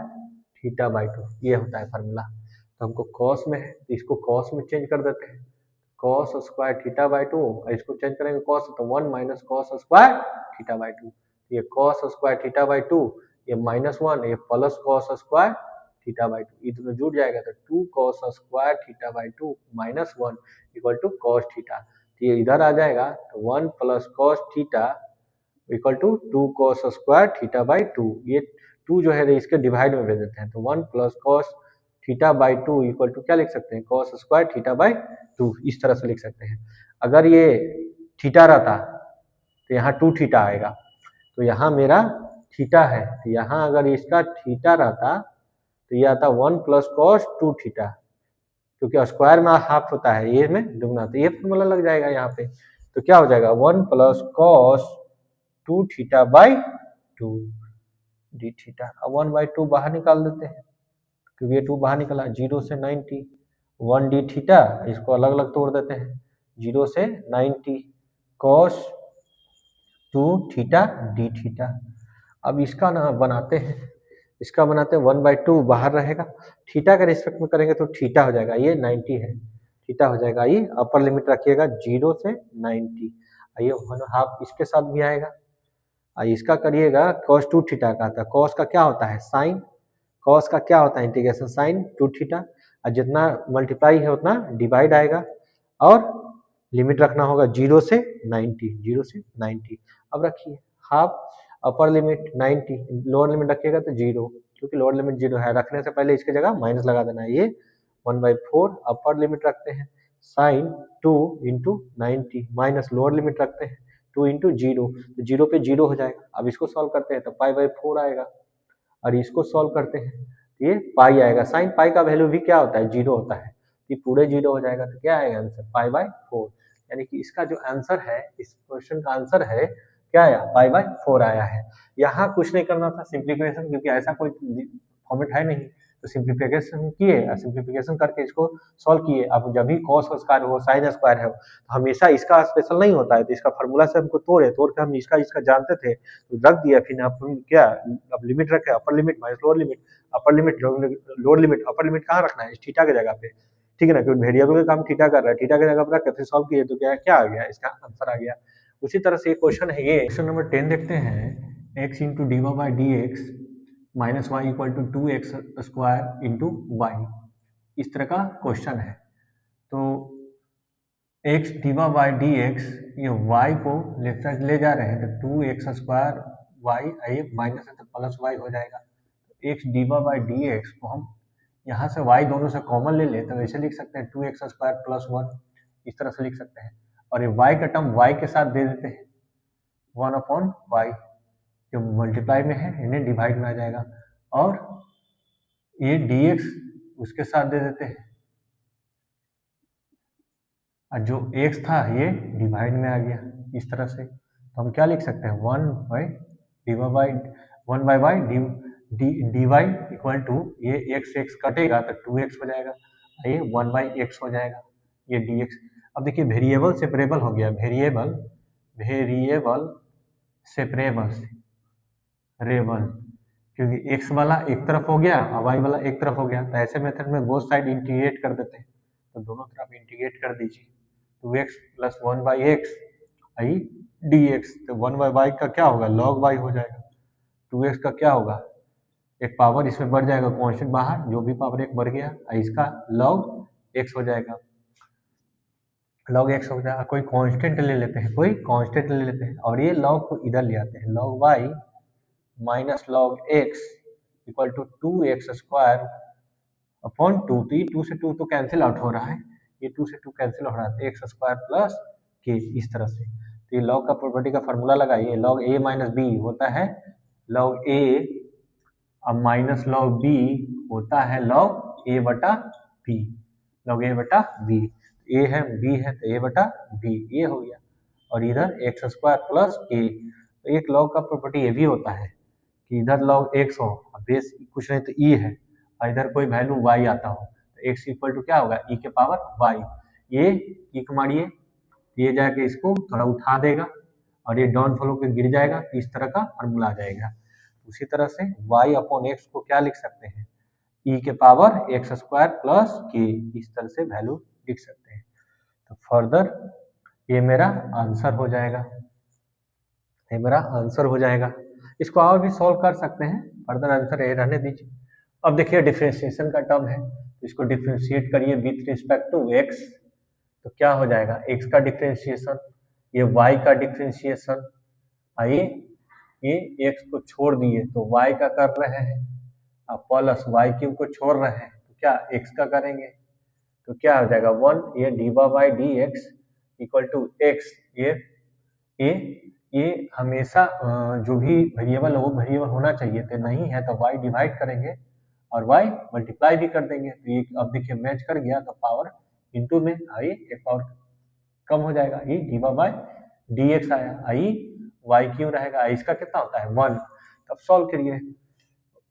theta by 2, ये होता है फार्मूला। तो हमको कॉस में है तो इसको कॉस में चेंज कर देते हैं, कॉस स्क्वायर थीटा बाई 2, इसको चेंज करेंगे कॉस, तो 1 minus cos square theta by 2, ये कॉस स्क्वायर थीटा बाई 2, ये -1, ये plus cos square theta by 2, ये दोनों जुड़ जाएगा तो 2 cos square theta by 2 -1 equal to cos theta. तो ये इधर आ जाएगा, तो 1 plus cos theta equal to 2 cos square theta by 2, ये 2 जो है इसके डिवाइड में भेज देते हैं, तो 1 plus cos theta by 2 equal to क्या लिख सकते हैं, कॉस स्क्वायर थीटा बाई 2, इस तरह से लिख सकते हैं। अगर ये थीटा रहता तो यहाँ 2 थीटा आएगा, तो यहाँ मेरा थीटा है, तो यहाँ अगर इसका थीटा रहता तो ये आता 1 प्लस कॉस 2 थीटा, क्योंकि स्क्वायर में हाफ होता है, ये में दुगना, तो ये फॉर्मूला लग जाएगा यहाँ पे। तो क्या हो जाएगा, 1 plus cos 2 theta by 2 D theta. अब 1/2 बाहर निकाल देते हैं, क्योंकि ये 2 बाहर निकला, 0 से 90 1 डी थीटा, इसको अलग अलग तोड़ देते हैं, 0 से 90 कॉस 2 थीटा डी थीटा। अब इसका ना बनाते हैं, इसका बनाते हैं 1/2 बाहर रहेगा, थीटा का रिस्पेक्ट में करेंगे तो थीटा हो जाएगा, ये 90 है, थीटा हो जाएगा, ये अपर लिमिट रखिएगा 0 से 90, ये 1/2 इसके साथ भी आएगा। इसका करिएगा cos 2 थीटा का था, cos का क्या होता है साइन, cos का क्या होता है इंटीग्रेशन साइन 2 थीटा, और जितना मल्टीप्लाई है उतना डिवाइड आएगा, और लिमिट रखना होगा 0 से 90, 0 से 90। अब रखिए half, upper limit 90, lower limit रखिएगा तो 0, क्योंकि लोअर लिमिट 0 है, रखने से पहले इसकी जगह माइनस लगा देना है। ये 1/4 अपर लिमिट रखते हैं, sine 2 into 90 minus lower limit रखते हैं 2 इंटू 0, तो 0 पे 0 हो जाएगा। अब इसको सॉल्व करते हैं तो पाई/4 आएगा, और इसको सॉल्व करते हैं तो ये पाई आएगा। साइन पाई का वैल्यू भी क्या होता है, 0 होता है, ये पूरे 0 हो जाएगा। तो क्या आएगा आंसर, पाई/4। यानी कि इसका जो आंसर है, इस क्वेश्चन का आंसर है क्या आया, पाई/4 आया है। यहाँ कुछ नहीं करना था, सिंप्लीफिकेशन, क्योंकि ऐसा कोई फॉर्मेट है नहीं, तो सिंप्लीफिकेशन किए, सिंप्लीफिकेशन करके इसको सॉल्व किए। अब जब भी कॉस स्क्वायर हो, साइन स्क्वायर है, तो हमेशा इसका स्पेशल नहीं होता है, तो इसका फार्मूला से हमको तोड़ के हम इसका जानते थे तो रख दिया। फिर अपन क्या, अब लिमिट रखे, upper limit minus lower limit, upper limit lower limit, upper limit कहाँ रखना है, थीटा की जगह पे, ठीक है ना, क्योंकि वेरिएबल का काम थीटा कर रहा है, थीटा की जगह पर रख के फिर सॉल्व किए तो क्या आ गया, इसका आंसर आ गया। उसी तरह से क्वेश्चन है ये, क्वेश्चन नंबर 10 देखते हैं। x into d by D x minus y equal to 2x square into y, इस तरह का क्वेश्चन है। तो x dy by D x, ये y को लेफ्ट साइड ले जा रहे हैं, तो 2x स्क्वायर वाई, ये माइनस है तो प्लस वाई हो जाएगा। तो x dy by D x को हम यहाँ से y दोनों से कॉमन ले ले तो ऐसे लिख सकते हैं 2x स्क्वायर प्लस 1, इस तरह से लिख सकते हैं। और ये y का टर्म y के साथ दे देते हैं 1/y, जो मल्टीप्लाई में है इन्हें डिवाइड में आ जाएगा, और ये dx उसके साथ दे देते हैं, और जो x था ये डिवाइड में आ गया इस तरह से। तो हम क्या लिख सकते हैं, 1/y dy इक्वल टू, ये x कटेगा तो 2x हो जाएगा, ये 1/x हो जाएगा, ये dx। अब देखिए वेरिएबल सेपरेबल हो गया, वेरिएबल सेपरेबल, क्योंकि x वाला एक तरफ हो गया और y वाला एक तरफ हो गया, तो ऐसे मेथड में बोथ साइड इंटीग्रेट कर देते हैं, तो दोनों तरफ इंटीग्रेट कर दीजिए। 2x प्लस 1/x आई dx, तो 1/y का क्या होगा, log y हो जाएगा। 2x का क्या होगा, एक पावर इसमें बढ़ जाएगा, कांस्टेंट बाहर, जो भी पावर एक बढ़ गया, इसका log x हो जाएगा, log x हो जाएगा। कोई कांस्टेंट ले लेते हैं, और ये log को इधर ले आते हैं, log y minus log x equal to 2x square upon 2, तो ये 2 से 2 तो कैंसिल आउट हो रहा है, ये 2 से 2 कैंसिल हो रहा है, x स्क्वायर प्लस k, इस तरह से। तो ये log का प्रॉपर्टी का फार्मूला लगाइए, log a माइनस b होता है log a, अब माइनस log b होता है log a बटा b, log a बटा b, a है b है तो a बटा b, ये हो गया। और इधर x स्क्वायर प्लस k, तो एक log का प्रॉपर्टी ये भी होता है कि इधर log x हो, बेस कुछ नहीं तो e है, और इधर कोई वैल्यू y आता हो, तो x इक्वल टू क्या होगा, e के पावर y, ये e को मारिए, ये जाके इसको थोड़ा उठा देगा और ये डाउन फॉलो के गिर जाएगा, तो इस तरह का फॉर्मूला आ जाएगा। उसी तरह से y अपॉन x को क्या लिख सकते हैं, e के power x square plus k, इस तरह से वैल्यू लिख सकते हैं। तो फर्दर ये मेरा आंसर हो जाएगा, इसको और भी सॉल्व कर सकते हैं, फर्दर आंसर ये रहने दीजिए। अब देखिए डिफरेंशिएशन का टर्म है, तो इसको डिफरेंशिएट करिए विथ रिस्पेक्ट टू x, तो क्या हो जाएगा, x का डिफरेंशिएशन, ये y का डिफरेंशिएशन, आइए ये x को छोड़ दिए तो y का कर रहे हैं, अब प्लस वाई क्यूब को छोड़ रहे हैं तो क्या x का करेंगे, तो क्या हो जाएगा 1, ये dy by D x equal to x, ये हमेशा जो भी वेरिएबल है वो वेरिएबल होना चाहिए, तो नहीं है तो y डिवाइड करेंगे और y मल्टीप्लाई भी कर देंगे, तो ये अब देखिए मैच कर गया, तो पावर इंटू में आई एक पावर कम हो जाएगा, ये डीवा बाई डी एक्स आया, आई वाई क्यों रहेगा, इसका कितना होता है 1, तब सॉल्व करिए,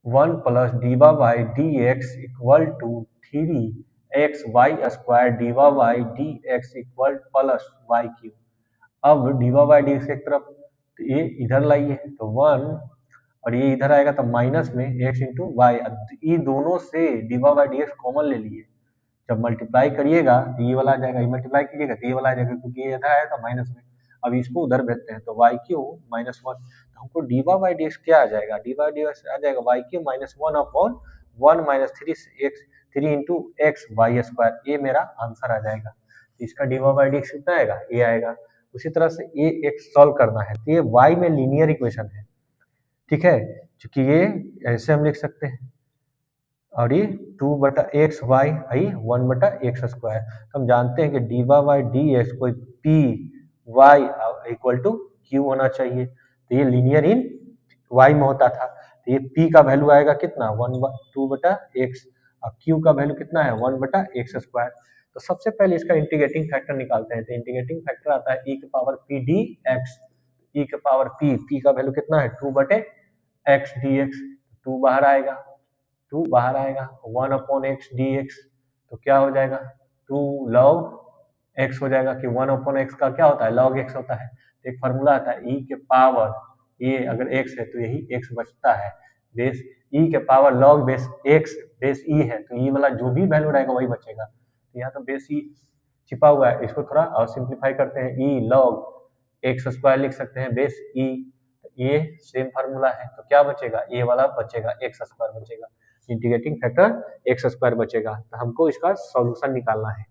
1 plus dy by D x equal to 3x y square dy by D x equal plus y q. अब डीवा बाई डी एक्स एक तरफ, तो ये इधर लाइए तो 1 और ये इधर आएगा तो माइनस में x इंटू वाई, ये दोनों से diva by D x common ले लिए, जब मल्टीप्लाई करिएगा तो ये वाला आ जाएगा, ये मल्टीप्लाई कीजिएगा तो ये वाला आ जाएगा, क्योंकि ये इधर आया था माइनस में, अब इसको उधर भेजते हैं तो वाई क्यू माइनस 1, तो हमको डीवा बाई डी एक्स क्या आ जाएगा, डीवा बाई डी एक्स आ जाएगा y q minus 1 upon 1 minus 3 into x y square, ये मेरा आंसर आ जाएगा। इसका डीवा बाई डी एक्स कितना आएगा, ये आएगा। उसी तरह से ये एक्स सॉल्व करना है, तो ये वाई में लीनियर इक्वेशन है, ठीक है, क्योंकि ये ऐसे हम लिख सकते हैं और ये 2/x वाई आई 1/x स्क्वायर। तो हम जानते हैं कि d y by D x कोई p y equal to q होना चाहिए। तो ये लीनियर इन वाई में होता था, तो ये पी का वैल्यू आएगा कितना 2/x और क्यू का वैल्यू कितना है 1/x स्क्वायर। तो सबसे पहले इसका इंटीग्रेटिंग फैक्टर निकालते हैं। तो इंटीग्रेटिंग फैक्टर आता है e के पावर पी डी एक्स, ई के पावर पी का वैल्यू कितना है 2/x dx, 2 बाहर आएगा, 2 बाहर आएगा 1/x dx, तो क्या हो जाएगा 2 log x हो जाएगा कि 1/x का क्या होता है log x होता है। तो एक फार्मूला आता है e के पावर, ये अगर x है तो यही x बचता है, बेस e के power log base x base e है, तो e वाला जो भी वैल्यू रहेगा वही बचेगा। तो यहाँ तो बेस e छिपा हुआ है, इसको थोड़ा और सिंप्लीफाई करते हैं, e log x स्क्वायर लिख सकते हैं बेस e, ये सेम फार्मूला है, तो क्या बचेगा ये वाला बचेगा x स्क्वायर बचेगा, इंटीग्रेटिंग फैक्टर एक्स स्क्वायर बचेगा। तो हमको इसका सॉल्यूशन निकालना है।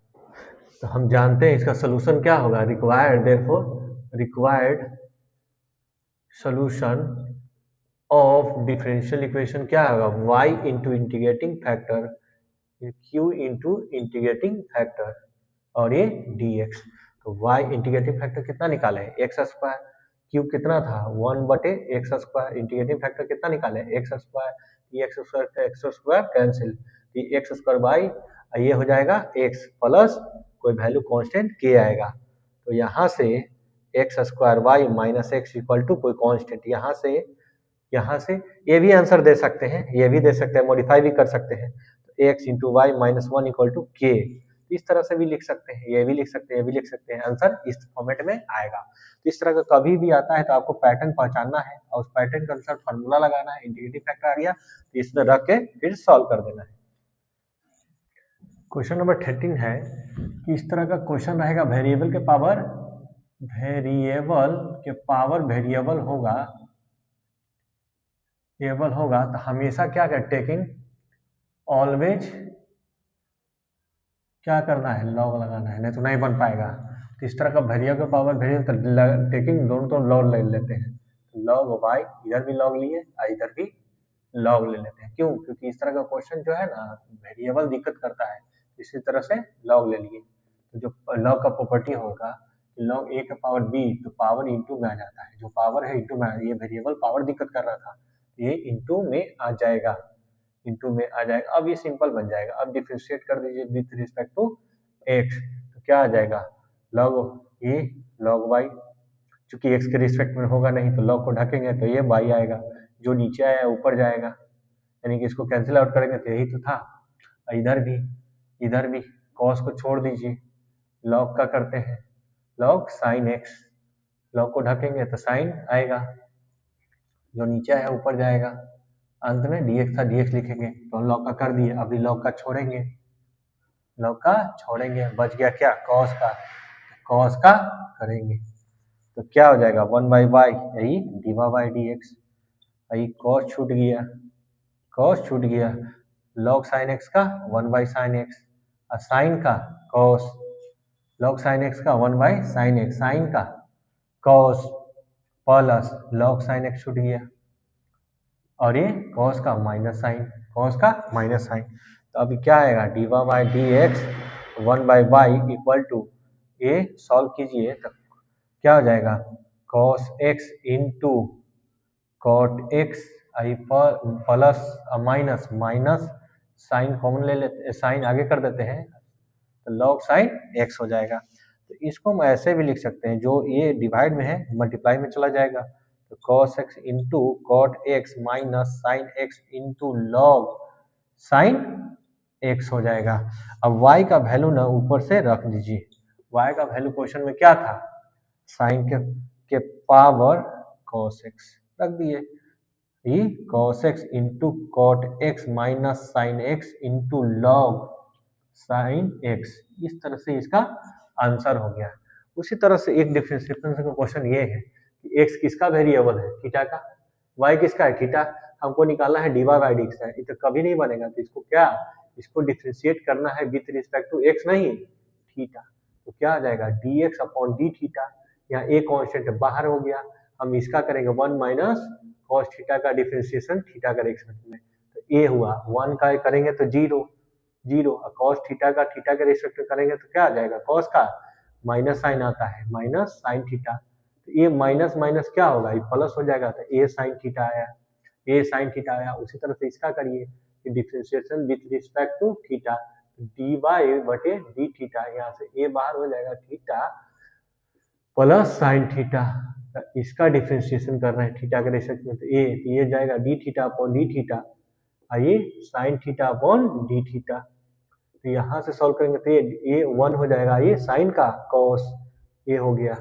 तो हम जानते हैं इसका सॉल्यूशन क्या होगा, required therefore required solution of differential equation क्या होगा y into integrating factor q into integrating factor और ये dx। तो y इंटीग्रेटिंग फैक्टर कितना निकाले एक्स स्क्वायर, q कितना था 1/x स्क्वायर, इंटीग्रेटिंग फैक्टर कितना निकाले एक्स स्क्वायर, ये एक्स स्क्वायर कैंसिल, ये एक्स स्क्वायर बाई ये हो जाएगा x प्लस कोई वैल्यू कांस्टेंट k आएगा। तो यहाँ से x square y minus x equal to कोई कांस्टेंट, यहाँ से ये भी आंसर दे सकते हैं, ये भी दे सकते हैं, मॉडिफाई भी कर सकते हैं। तो x into y minus 1 equal to k, इस तरह से भी लिख सकते हैं, ये भी लिख सकते हैं, ये भी लिख सकते हैं, आंसर इस फॉर्मेट में आएगा। तो इस तरह का कभी भी आता है तो आपको पैटर्न पहचानना है और उस पैटर्न के अनुसार फार्मूला लगाना है। इंटीग्रेटिव फैक्टर आ गया तो इसमें रख के फिर सॉल्व कर देना है। क्वेश्चन नंबर 13 है कि इस तरह का क्वेश्चन रहेगा, वेरिएबल के पावर वेरिएबल होगा तो हमेशा क्या कर टेकिंग ऑलवेज क्या करना है लॉग लगाना है, नहीं तो नहीं बन पाएगा। तो इस तरह का वेरिएबल का पावर वेरिएबल टेकिंग दोनों तो लॉग ले लेते हैं, लॉग वाई इधर भी लॉग लिए और इधर भी लॉग ले लेते हैं। क्यों? क्योंकि इस तरह का क्वेश्चन जो है ना वेरिएबल दिक्कत करता है, इसी तरह से लॉग ले लिए। तो जो लॉग का प्रॉपर्टी होगा लॉग ए का पावर बी, तो पावर इंटू में आ जाता है, जो पावर है इंटू में, ये वेरिएबल पावर दिक्कत कर रहा था, ये इंटू में आ जाएगा, इंटू में आ जाएगा। अब ये सिंपल बन जाएगा। अब डिफरेंशिएट कर दीजिए विथ रिस्पेक्ट टू एक्स, तो क्या आ जाएगा लॉग ए लॉग वाई, चूंकि एक्स के रिस्पेक्ट में होगा नहीं तो लॉग को ढकेंगे तो ये वाई आएगा, जो नीचे आया ऊपर जाएगा, यानी कि इसको कैंसिल आउट करेंगे तो यही तो था। इधर भी कॉस को छोड़ दीजिए, लॉग का करते हैं लॉग साइन एक्स, लॉग को ढकेंगे तो साइन आएगा, जो नीचे आया ऊपर जाएगा, अंत में dx था dx लिखेंगे। तो हम लॉग का कर दिए, अभी लॉग का छोड़ेंगे, बच गया क्या कॉस का करेंगे तो क्या हो जाएगा 1/y यही dy बाई dx, यही कॉस छूट गया, लॉग साइन एक्स का 1/sin x और साइन का कॉस, लॉग साइन एक्स का 1/sin x, साइन का cos plus log sine x छूट गया और ये कॉस का माइनस साइन, तो अभी क्या आएगा d y by D x 1/y equal to ये सॉल्व कीजिए तो क्या हो जाएगा cos x into cot x आई प्लस माइनस साइन कॉमन ले लेते, साइन आगे कर देते हैं तो लॉग साइन एक्स हो जाएगा। तो इसको हम ऐसे भी लिख सकते हैं, जो ये डिवाइड में है मल्टीप्लाई में चला जाएगा, तो cos x into cot x minus sine x into log sine x हो जाएगा। अब y का वैल्यू ना ऊपर से रख दीजिए, y का वैल्यू क्वेश्चन में क्या था साइन के पावर cos x रख दिए, ये cos x into cot x minus sine x into log sine x, इस तरह से इसका आंसर हो गया। उसी तरह से एक डिफरेंशिएशन का क्वेश्चन ये है कि x किसका वेरिएबल है थीटा का, y किसका है थीटा, हमको निकालना है dy बाई dx है, ये तो कभी नहीं बनेगा। तो इसको डिफरेंशिएट करना है विथ रिस्पेक्ट टू x नहीं थीटा, तो क्या आ जाएगा dx अपॉन डी थीटा, यहाँ a कांस्टेंट बाहर हो गया हम इसका करेंगे 1 माइनस कॉस थीटा का डिफरेंशिएशन थीटा का रेस्पेक्ट में, तो ए हुआ 1 का करेंगे तो 0 0, कॉस थीटा का थीटा के रेस्पेक्ट में करेंगे तो क्या आ जाएगा, कॉस का माइनस साइन आता है माइनस साइन थीटा, तो ये माइनस माइनस क्या होगा, ये प्लस हो जाएगा, तो ए साइन थीटा आया, ए साइन थीटा आया। उसी तरह से इसका करिए कि differentiation with respect to theta, d y बटे डी थीटा, यहाँ से ए बाहर हो जाएगा थीटा प्लस साइन थीटा, इसका डिफरेंशिएशन कर रहे हैं थीटा के रेस्पेक्ट में, तो ये जाएगा d theta upon d theta, आइए sine theta upon d theta, तो यहाँ से सॉल्व करेंगे तो ये 1 हो जाएगा, ये साइन का कॉस, ये हो गया,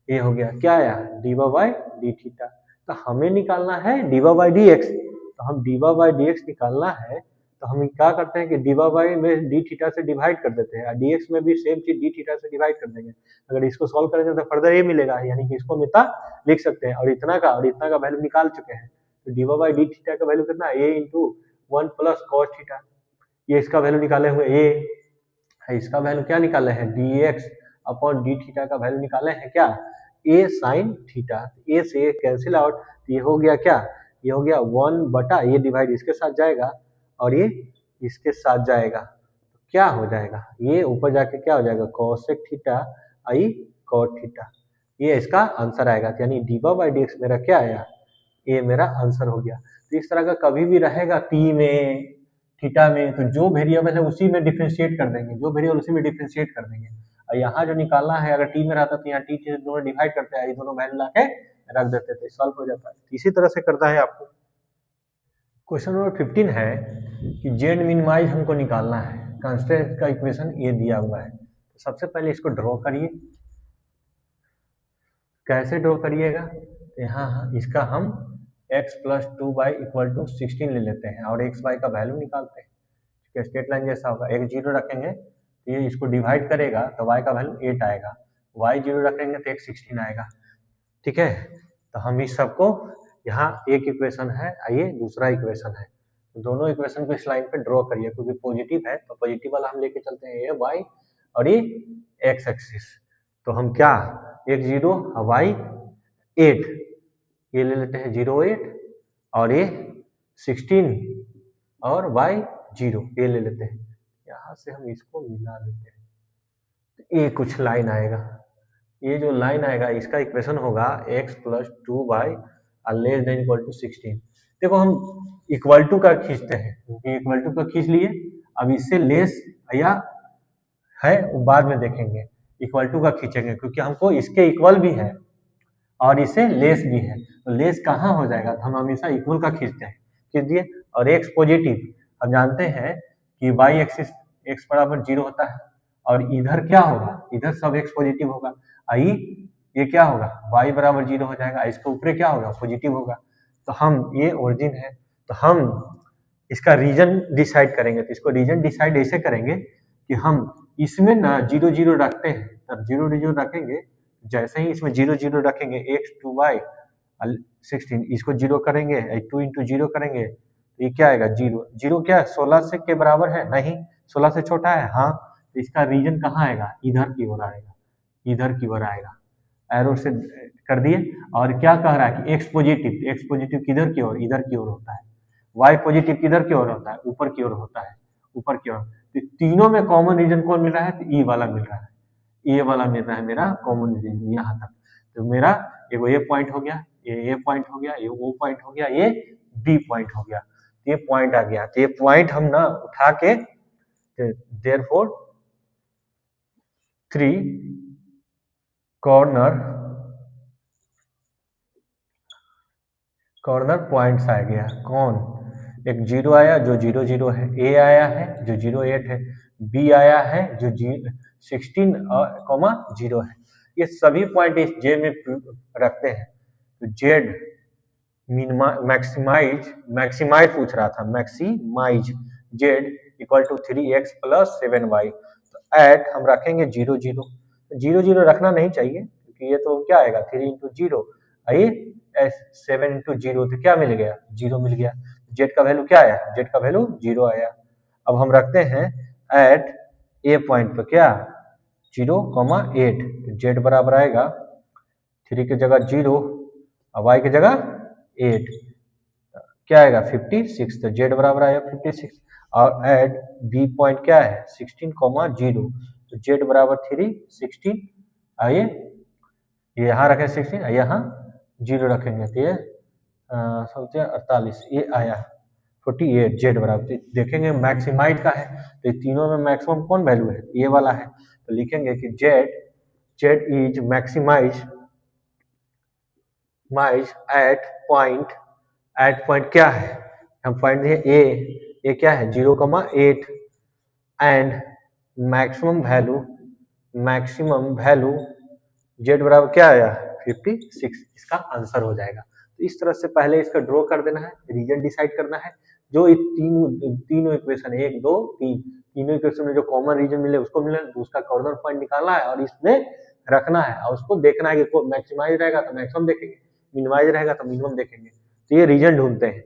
ये हो गया, क्या आया d y by d theta. तो हमें निकालना है d y by D x, तो हम d y by D x निकालना है, तो हम क्या करते हैं कि डी वाई बाई में डी थीटा से डिवाइड कर देते हैं, और डी एक्स में भी सेम चीज डी थीटा से डिवाइड कर देंगे। अगर इसको सॉल्व करेंगे तो फर्दर ये मिलेगा, यानी कि इसको हम इतना लिख सकते हैं, और इतना का वैल्यू निकाल चुके हैं, तो d y by d theta का वैल्यू कितना, a into 1 plus cos theta, ये इसका वैल्यू निकाले हुए ए है, इसका वैल्यू क्या निकाले हैं D x upon d theta का वैल्यू निकाले हैं क्या, ए साइन थीटा, ए से कैंसिल आउट, ये हो गया क्या, ये हो गया 1 बटा ये डिवाइड इसके साथ जाएगा और ये इसके साथ जाएगा, क्या हो जाएगा, ये ऊपर जाके क्या हो जाएगा cosec theta i cot theta, ये इसका आंसर आएगा, यानी d y by D x मेरा क्या आया, ये मेरा आंसर हो गया। तो इस तरह का कभी भी रहेगा पी में थीटा में, तो जो वेरिएबल है उसी में डिफरेंशिएट कर देंगे, जो वेरिएबल उसी में डिफरेंशिएट कर देंगे, और यहाँ जो निकालना है अगर टी में रहता तो यहाँ टी से दोनों डिवाइड करते हैं, ये दोनों वैल्यू लाके रख देते थे, सॉल्व हो जाता है। इसी तरह से करता है आपको। क्वेश्चन नंबर 15 है कि जेड मिनिमाइज हमको निकालना है, कंस्ट्रेंट का इक्वेशन ये दिया हुआ है, तो सबसे पहले इसको ड्रॉ करिए, कैसे ड्रॉ करिएगा, तो यहाँ इसका हम x plus 2y equal to 16 ले लेते हैं और x y का वैल्यू निकालते हैं, ठीक है, स्ट्रेट लाइन जैसा होगा, एक 0 रखेंगे तो ये इसको डिवाइड करेगा तो y का वैल्यू 8 आएगा, y 0 रखेंगे तो x 16 आएगा, ठीक है। तो हम इस सबको यहाँ एक इक्वेशन है, ये दूसरा इक्वेशन है, तो दोनों इक्वेशन को इस लाइन पे ड्रॉ करिए, क्योंकि पॉजिटिव है तो पॉजिटिव वाला हम लेके चलते हैं ये y और ये x एक्सिस, तो हम क्या एक 0 y 8 ये ले लेते हैं 0 8 और ये 16 और y 0 ये ले लेते हैं, यहाँ से हम इसको मिला लेते हैं, तो ये कुछ लाइन आएगा, ये जो लाइन आएगा इसका इक्वेशन होगा x plus 2y less than equal to 16। देखो हम इक्वल टू का खींचते हैं, क्योंकि इक्वल टू का खींच लिए, अब इससे लेस या है वो बाद में देखेंगे, इक्वल टू का खींचेंगे क्योंकि हमको इसके इक्वल भी है और इससे लेस भी है, तो लेस कहाँ हो जाएगा, तो हम हमेशा इक्वल का खींचते हैं, खींच दिए, और x पॉजिटिव हम जानते हैं कि y एक्सिस x बराबर 0 होता है, और इधर क्या होगा, इधर सब x पॉजिटिव होगा, आई ये क्या होगा y बराबर 0 हो जाएगा, इसके ऊपर क्या होगा पॉजिटिव होगा, तो हम ये ओरिजिन है, तो हम इसका रीजन डिसाइड करेंगे, तो इसको रीजन डिसाइड ऐसे करेंगे कि हम इसमें ना 0 0 रखते हैं, तब 0 0 रखेंगे, जैसे ही इसमें 0 0 रखेंगे x 2y 16 इसको 0 करेंगे, 2 इंटू 0 करेंगे, तो ये क्या आएगा 0 0 क्या 16 से के बराबर है, नहीं 16 से छोटा है, हाँ, तो इसका रीजन कहाँ आएगा, इधर की ओर आएगा, इधर की ओर आएगा, एरो से कर दिए, और क्या कह रहा है कि x पॉजिटिव किधर की ओर, इधर की ओर होता है, y पॉजिटिव किधर की ओर होता है, ऊपर की ओर होता है, ऊपर की ओर, तो तीनों में कॉमन रीजन कौन मिल रहा है, तो ये वाला मिल रहा है, ये वाला मिल रहा है मेरा कॉमन रीजन यहाँ तक, तो मेरा एगो ये पॉइंट हो गया, ये पॉइंट हो गया, ये वो पॉइंट हो गया, ये बी पॉइंट हो गया, ये पॉइंट आ गया, तो ये पॉइंट हम ना उठा के देयरफॉर 3 कॉर्नर पॉइंट्स आ गया, कौन, एक 0 आया जो 0 0 है, a आया है जो 0 8 है, b आया है जो 16 0 है, ये सभी पॉइंट इस j में रखते हैं, तो z मैक्सिमाइज पूछ रहा था, maximise z equal to 3x plus 7y, तो एट हम रखेंगे 0 0 0 0 रखना नहीं चाहिए, क्योंकि ये तो क्या आएगा 3 इंटू 0 आइए 7 इंटू 0, तो क्या मिल गया 0 मिल गया, z का वैल्यू क्या आया, z का वैल्यू 0 आया। अब हम रखते हैं एट ए पॉइंट पर क्या 0, 8, तो z बराबर आएगा 3 की जगह 0 और वाई की जगह 8, क्या आएगा 56, तो जेड बराबर आएगा 56। और एट बी पॉइंट क्या है 16,0, तो जेड बराबर 3 16। आइए ये यहाँ रखें 16, यहाँ 0 रखेंगे तो ये समझे 48, ये आया 48 जेड बराबर। तो देखेंगे मैक्सिमाइड का है, तो तीनों में मैक्सिमम कौन वैल्यू है, ये वाला है, तो लिखेंगे कि z is maximise at point क्या है, हम पॉइंट दिए ए क्या है 0,8 एंड मैक्सिमम वैल्यू जेड बराबर क्या आया 56, इसका आंसर हो जाएगा। तो इस तरह से पहले इसका ड्रॉ कर देना है, रीजन डिसाइड करना है, जो तीनों इक्वेशन 1 2 3 तीनों इक्वेशन में जो कॉमन रीजन मिले उसको मिले, तो उसका कॉर्नर पॉइंट निकालना है और इसमें रखना है और उसको देखना है कि मैक्सिमाइज रहेगा तो मैक्सिमम देखेंगे, मिनिमाइज रहेगा तो मिनिमम देखेंगे। तो ये रीजन ढूंढते हैं।